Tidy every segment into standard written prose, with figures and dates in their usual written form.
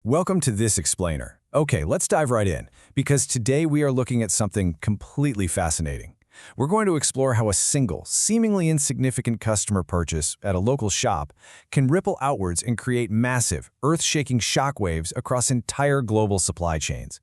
Welcome to this explainer. Okay, let's dive right in, because today we are looking at something completely fascinating. We're going to explore how a single, seemingly insignificant customer purchase at a local shop can ripple outwards and create massive, earth-shaking shockwaves across entire global supply chains.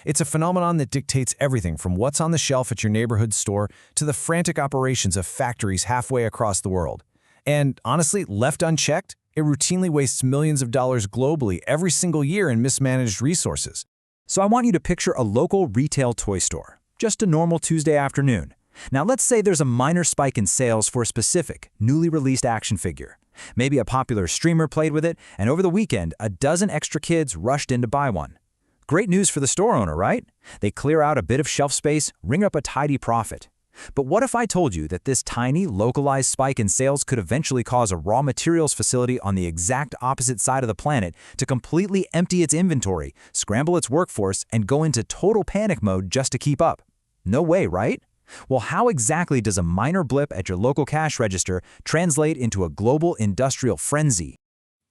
It's a phenomenon that dictates everything from what's on the shelf at your neighborhood store to the frantic operations of factories halfway across the world. And honestly, left unchecked, it routinely wastes millions of dollars globally every single year in mismanaged resources. So I want you to picture a local retail toy store, just a normal Tuesday afternoon. Now let's say there's a minor spike in sales for a specific, newly released action figure. Maybe a popular streamer played with it, and over the weekend, a dozen extra kids rushed in to buy one. Great news for the store owner, right? They clear out a bit of shelf space, ring up a tidy profit. But what if I told you that this tiny, localized spike in sales could eventually cause a raw materials facility on the exact opposite side of the planet to completely empty its inventory, scramble its workforce, and go into total panic mode just to keep up? No way, right? Well, how exactly does a minor blip at your local cash register translate into a global industrial frenzy?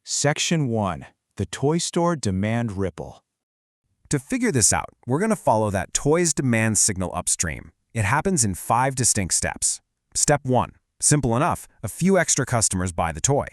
Section 1. The Toy Store Demand Ripple. To figure this out, we're going to follow that toy's demand signal upstream. It happens in 5 distinct steps. Step 1. Simple enough, a few extra customers buy the toy.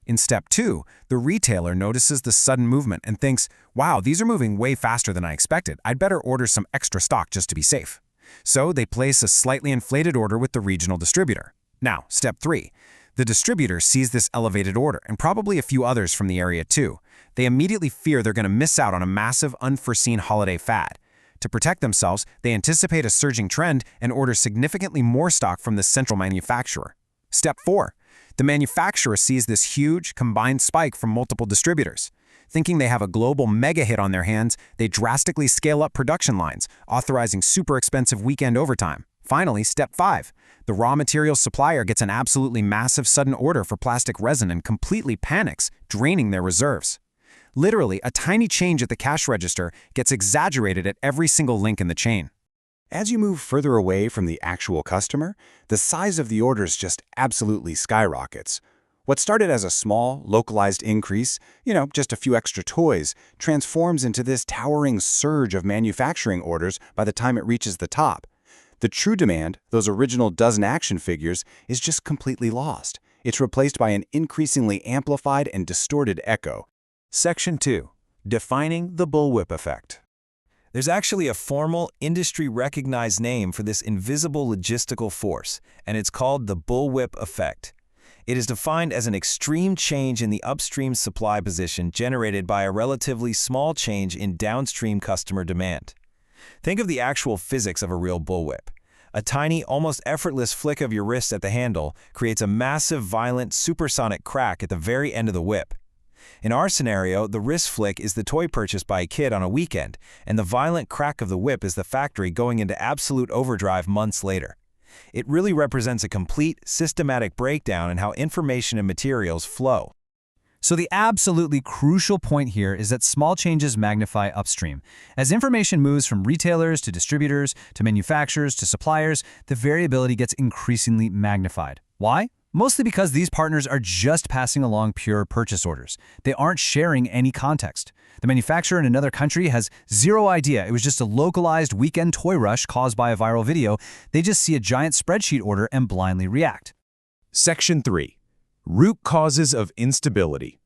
In Step 2, the retailer notices the sudden movement and thinks, wow, these are moving way faster than I expected. I'd better order some extra stock just to be safe. So they place a slightly inflated order with the regional distributor. Now, Step 3. The distributor sees this elevated order, and probably a few others from the area too. They immediately fear they're going to miss out on a massive, unforeseen holiday fad. To protect themselves, they anticipate a surging trend and order significantly more stock from the central manufacturer. Step 4. The manufacturer sees this huge, combined spike from multiple distributors. Thinking they have a global mega hit on their hands, they drastically scale up production lines, authorizing super expensive weekend overtime. Finally, Step 5. The raw materials supplier gets an absolutely massive sudden order for plastic resin and completely panics, draining their reserves. Literally, a tiny change at the cash register gets exaggerated at every single link in the chain. As you move further away from the actual customer, the size of the orders just absolutely skyrockets. What started as a small, localized increase, just a few extra toys, transforms into this towering surge of manufacturing orders by the time it reaches the top. The true demand, those original dozen action figures, is just completely lost. It's replaced by an increasingly amplified and distorted echo. Section 2. Defining the Bullwhip Effect. There's actually a formal, industry-recognized name for this invisible logistical force, and it's called the Bullwhip Effect. It is defined as an extreme change in the upstream supply position generated by a relatively small change in downstream customer demand. Think of the actual physics of a real bullwhip. A tiny, almost effortless flick of your wrist at the handle creates a massive, violent, supersonic crack at the very end of the whip. In our scenario, the wrist flick is the toy purchased by a kid on a weekend, and the violent crack of the whip is the factory going into absolute overdrive months later. It really represents a complete, systematic breakdown in how information and materials flow. So the absolutely crucial point here is that small changes magnify upstream. As information moves from retailers to distributors to manufacturers to suppliers, the variability gets increasingly magnified. Why? Mostly because these partners are just passing along pure purchase orders. They aren't sharing any context. The manufacturer in another country has zero idea it was just a localized weekend toy rush caused by a viral video. They just see a giant spreadsheet order and blindly react. Section 3. Root Causes of Instability.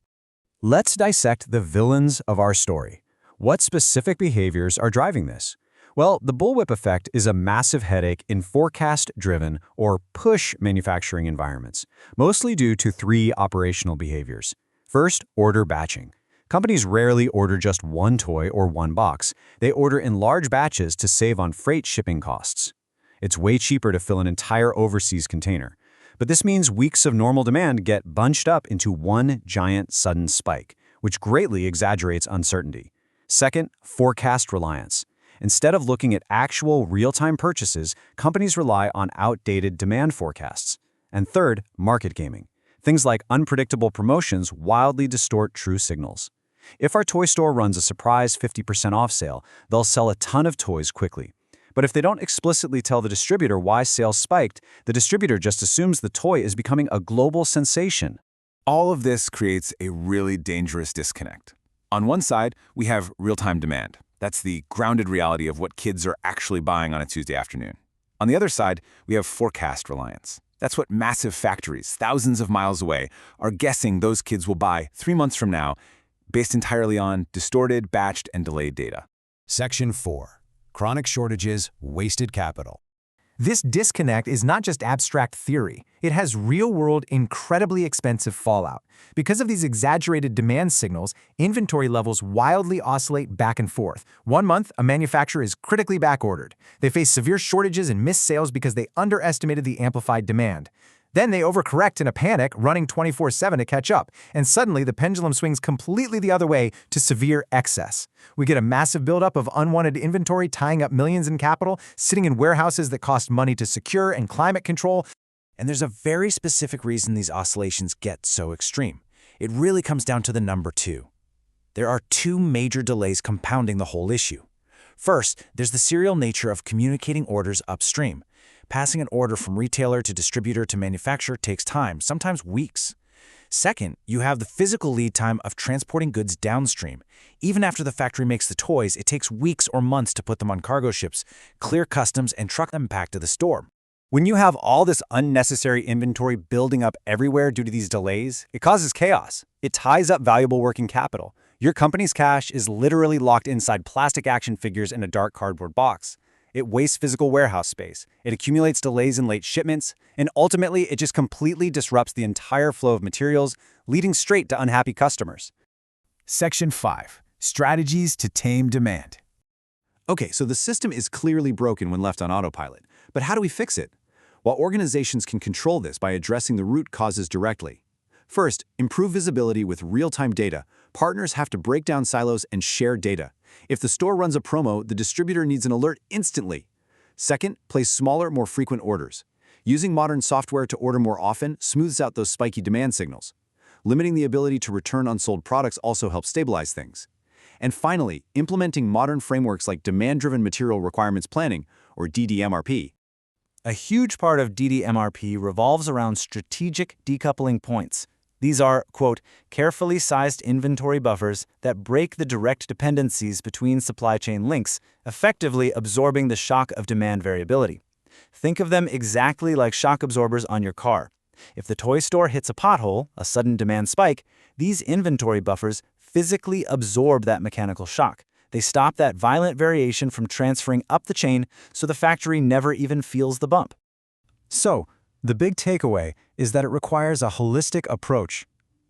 Let's dissect the villains of our story. What specific behaviors are driving this? Well, the bullwhip effect is a massive headache in forecast-driven or push manufacturing environments, mostly due to 3 operational behaviors. First, order batching. Companies rarely order just one toy or one box. They order in large batches to save on freight shipping costs. It's way cheaper to fill an entire overseas container. But this means weeks of normal demand get bunched up into one giant sudden spike, which greatly exaggerates uncertainty. Second, forecast reliance. Instead of looking at actual real-time purchases, companies rely on outdated demand forecasts. And third, market gaming. Things like unpredictable promotions wildly distort true signals. If our toy store runs a surprise 50% off sale, they'll sell a ton of toys quickly. But if they don't explicitly tell the distributor why sales spiked, the distributor just assumes the toy is becoming a global sensation. All of this creates a really dangerous disconnect. On one side, we have real-time demand. That's the grounded reality of what kids are actually buying on a Tuesday afternoon. On the other side, we have forecast reliance. That's what massive factories, thousands of miles away, are guessing those kids will buy 3 months from now, based entirely on distorted, batched, and delayed data. Section 4. Chronic shortages, wasted capital. This disconnect is not just abstract theory. It has real-world, incredibly expensive fallout. Because of these exaggerated demand signals, inventory levels wildly oscillate back and forth. 1 month, a manufacturer is critically backordered. They face severe shortages and missed sales because they underestimated the amplified demand. Then they overcorrect in a panic, running 24/7 to catch up, and suddenly the pendulum swings completely the other way to severe excess. We get a massive buildup of unwanted inventory, tying up millions in capital, sitting in warehouses that cost money to secure and climate control. And there's a very specific reason these oscillations get so extreme. It really comes down to the number 2. There are 2 major delays compounding the whole issue. First, there's the serial nature of communicating orders upstream. Passing an order from retailer to distributor to manufacturer takes time, sometimes weeks. Second, you have the physical lead time of transporting goods downstream. Even after the factory makes the toys, it takes weeks or months to put them on cargo ships, clear customs, and truck them back to the store. When you have all this unnecessary inventory building up everywhere due to these delays, it causes chaos. It ties up valuable working capital. Your company's cash is literally locked inside plastic action figures in a dark cardboard box. It wastes physical warehouse space, it accumulates delays in late shipments, and ultimately it just completely disrupts the entire flow of materials, leading straight to unhappy customers. Section 5. Strategies to tame demand. Okay, so the system is clearly broken when left on autopilot, but how do we fix it? While organizations can control this by addressing the root causes directly. First, improve visibility with real-time data. Partners have to break down silos and share data. If the store runs a promo, the distributor needs an alert instantly. Second, place smaller, more frequent orders. Using modern software to order more often smooths out those spiky demand signals. Limiting the ability to return unsold products also helps stabilize things. And finally, implementing modern frameworks like Demand-Driven Material Requirements Planning, or DDMRP. A huge part of DDMRP revolves around strategic decoupling points. These are, quote, carefully sized inventory buffers that break the direct dependencies between supply chain links, effectively absorbing the shock of demand variability. Think of them exactly like shock absorbers on your car. If the toy store hits a pothole, a sudden demand spike, these inventory buffers physically absorb that mechanical shock. They stop that violent variation from transferring up the chain so the factory never even feels the bump. So, the big takeaway is that it requires a holistic approach.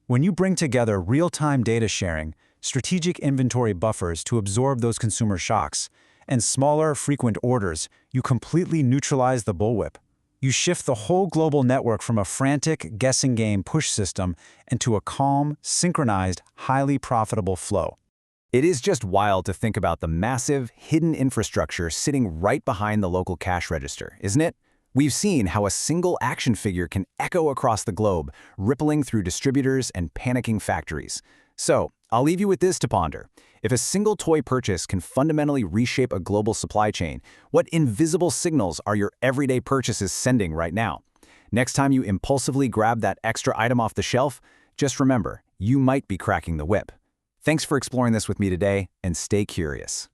When you bring together real-time data sharing, strategic inventory buffers to absorb those consumer shocks, and smaller, frequent orders, you completely neutralize the bullwhip. You shift the whole global network from a frantic, guessing game push system into a calm, synchronized, highly profitable flow. It is just wild to think about the massive, hidden infrastructure sitting right behind the local cash register, isn't it? We've seen how a single action figure can echo across the globe, rippling through distributors and panicking factories. So, I'll leave you with this to ponder. If a single toy purchase can fundamentally reshape a global supply chain, what invisible signals are your everyday purchases sending right now? Next time you impulsively grab that extra item off the shelf, just remember, you might be cracking the whip. Thanks for exploring this with me today, and stay curious.